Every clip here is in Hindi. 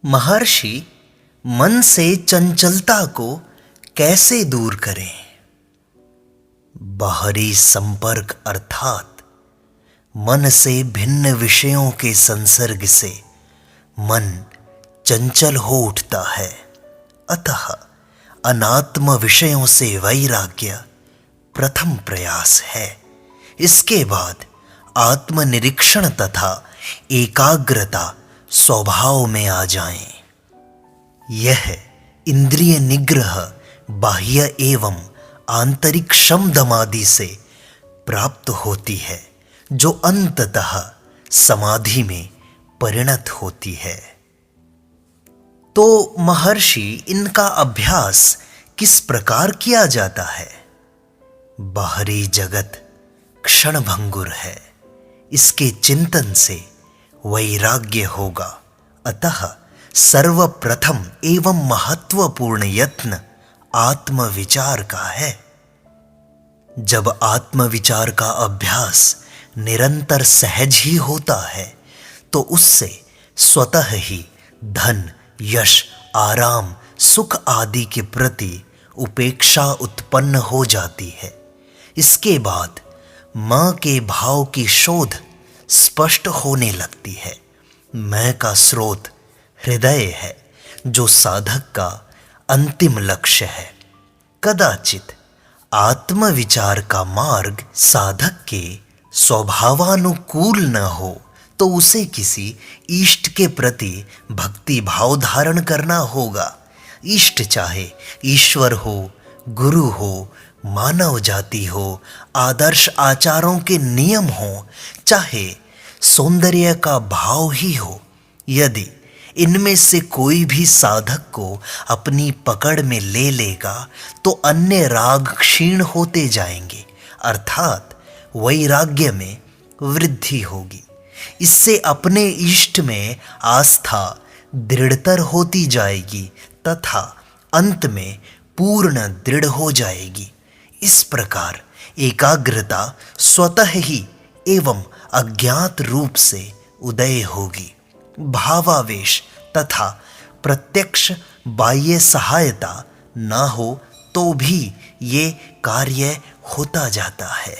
महर्षि मन से चंचलता को कैसे दूर करें? बाहरी संपर्क अर्थात मन से भिन्न विषयों के संसर्ग से मन चंचल हो उठता है। अतः अनात्म विषयों से वैराग्य प्रथम प्रयास है। इसके बाद आत्मनिरीक्षण तथा एकाग्रता स्वभाव में आ जाएं। यह इंद्रिय निग्रह बाह्य एवं आंतरिक शम दमादि से प्राप्त होती है, जो अंततः समाधि में परिणत होती है। तो महर्षि, इनका अभ्यास किस प्रकार किया जाता है? बाहरी जगत क्षणभंगुर है, इसके चिंतन से वैराग्य होगा। अतः सर्वप्रथम एवं महत्वपूर्ण यत्न आत्मविचार का है। जब आत्मविचार का अभ्यास निरंतर सहज ही होता है तो उससे स्वतः ही धन, यश, आराम, सुख आदि के प्रति उपेक्षा उत्पन्न हो जाती है। इसके बाद मां के भाव की शोध स्पष्ट होने लगती है। मैं का स्रोत हृदय है, जो साधक का अंतिम लक्ष्य है। कदाचित आत्मविचार का मार्ग साधक के स्वभावानुकूल न हो तो उसे किसी इष्ट के प्रति भक्ति भाव धारण करना होगा। इष्ट चाहे ईश्वर हो, गुरु हो, मानव जाति हो, आदर्श आचारों के नियम हो, चाहे सौंदर्य का भाव ही हो। यदि इनमें से कोई भी साधक को अपनी पकड़ में ले लेगा तो अन्य राग क्षीण होते जाएंगे, अर्थात वैराग्य में वृद्धि होगी। इससे अपने इष्ट में आस्था दृढ़तर होती जाएगी तथा अंत में पूर्ण दृढ़ हो जाएगी। इस प्रकार एकाग्रता स्वतः ही एवं अज्ञात रूप से उदय होगी। भावावेश तथा प्रत्यक्ष बाह्य सहायता न हो तो भी ये कार्य होता जाता है।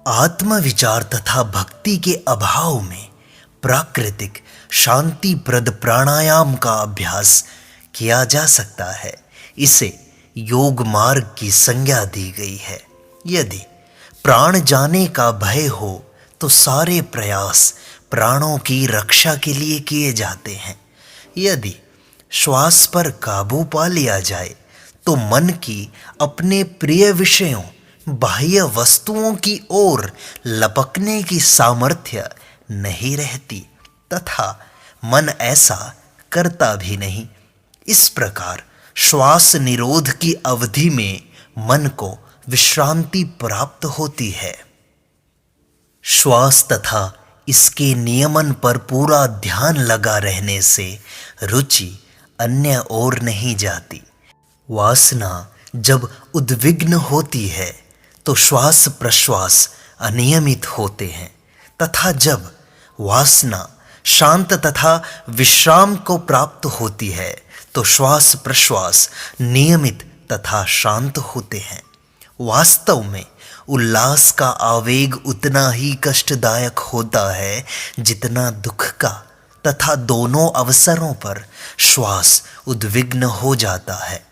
आत्मविचार तथा भक्ति के अभाव में प्राकृतिक शांतिप्रद प्राणायाम का अभ्यास किया जा सकता है। इसे योग मार्ग की संज्ञा दी गई है। यदि प्राण जाने का भय हो तो सारे प्रयास प्राणों की रक्षा के लिए किए जाते हैं। यदि श्वास पर काबू पा लिया जाए तो मन की अपने प्रिय विषयों, बाह्य वस्तुओं की ओर लपकने की सामर्थ्य नहीं रहती तथा मन ऐसा करता भी नहीं। इस प्रकार श्वास निरोध की अवधि में मन को विश्रांति प्राप्त होती है। श्वास तथा इसके नियमन पर पूरा ध्यान लगा रहने से रुचि अन्य ओर नहीं जाती। वासना जब उद्विग्न होती है तो श्वास प्रश्वास अनियमित होते हैं तथा जब वासना शांत तथा विश्राम को प्राप्त होती है तो श्वास प्रश्वास नियमित तथा शांत होते हैं। वास्तव में उल्लास का आवेग उतना ही कष्टदायक होता है जितना दुख का, तथा दोनों अवसरों पर श्वास उद्विग्न हो जाता है।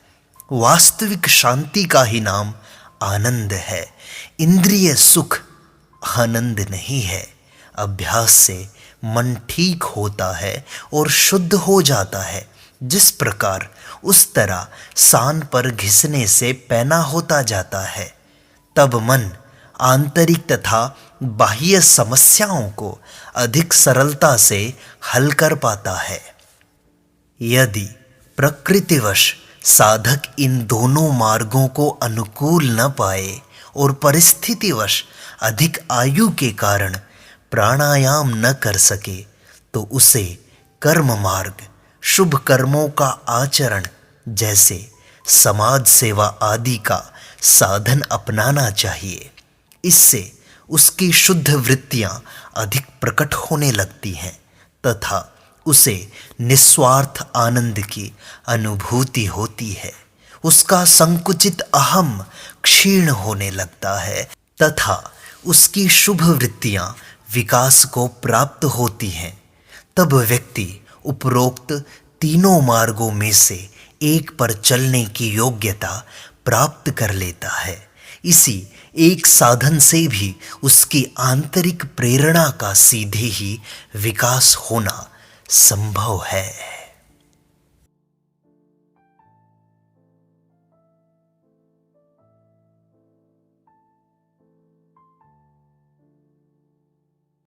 वास्तविक शांति का ही नाम आनंद है। इंद्रिय सुख आनंद नहीं है। अभ्यास से मन ठीक होता है और शुद्ध हो जाता है। जिस प्रकार उस तरह सान पर घिसने से पैना होता जाता है, तब मन आंतरिक तथा बाह्य समस्याओं को अधिक सरलता से हल कर पाता है। यदि प्रकृतिवश साधक इन दोनों मार्गों को अनुकूल न पाए और परिस्थितिवश अधिक आयु के कारण प्राणायाम न कर सके तो उसे कर्म मार्ग, शुभ कर्मों का आचरण जैसे समाज सेवा आदि का साधन अपनाना चाहिए। इससे उसकी शुद्ध वृत्तियां अधिक प्रकट होने लगती हैं तथा उसे निस्वार्थ आनंद की अनुभूति होती है, उसका संकुचित अहम क्षीण होने लगता है तथा उसकी शुभ वृत्तियां विकास को प्राप्त होती हैं। तब व्यक्ति उपरोक्त तीनों मार्गों में से एक पर चलने की योग्यता प्राप्त कर लेता है। इसी एक साधन से भी उसकी आंतरिक प्रेरणा का सीधे ही विकास होना संभव है।